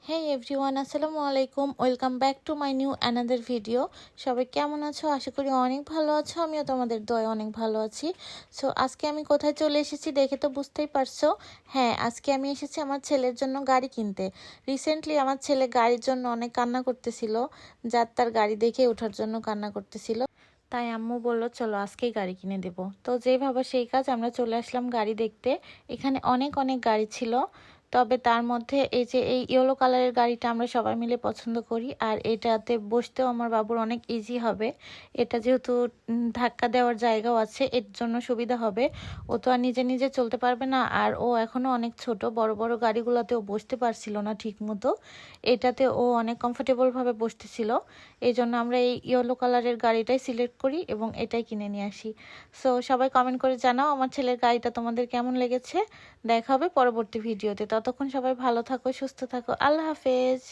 Hey everyone, আসসালামু আলাইকুম। Welcome back to my new another video. সবাই কেমন আছো? আশা করি অনেক ভালো আছো। আমিও তোমাদের দয়ায় অনেক ভালো আছি। সো আজকে আমি কোথায় চলে এসেছি দেখে তো বুঝতেই পারছো। হ্যাঁ, আজকে আমি এসেছি আমার ছেলের জন্য গাড়ি কিনতে। রিসেন্টলি আমার ছেলে গাড়ির জন্য অনেক কান্না করতেছিল, যার তার গাড়ি দেখে ওঠার জন্য কান্না করতেছিল। তাই আম্মু বলল চলো আজকেই গাড়ি কিনে দেব। তো যেই ভাবা সেই কাজ, আমরা চলে আসলাম গাড়ি দেখতে। এখানে অনেক অনেক গাড়ি ছিল, তবে তার মধ্যে এই যে এই ইয়েলো কালারের গাড়িটা আমরা সবাই মিলে পছন্দ করি। আর এটাতে বসতেও আমার বাবুর অনেক ইজি হবে। এটা যেহেতু ধাক্কা দেওয়ার জায়গাও আছে, এর জন্য সুবিধা হবে। ও তো আর নিজে নিজে চলতে পারবে না, আর ও এখনো অনেক ছোট। বড় বড় গাড়িগুলোতেও বসতে পারছিল না ঠিক মতো, এটাতে ও অনেক কমফোর্টেবল ভাবে বসতেছিল। এই জন্য আমরা এই ইয়েলো কালারের গাড়িটাই সিলেক্ট করি এবং এটাই কিনে নিয়ে আসি। সো সবাই কমেন্ট করে জানাও আমার ছেলের গাড়িটা তোমাদের কেমন লেগেছে। দেখা হবে পরবর্তী ভিডিওতে। ততক্ষণ সবাই ভালো থাকো, সুস্থ থাকো। আল্লাহ হাফেজ।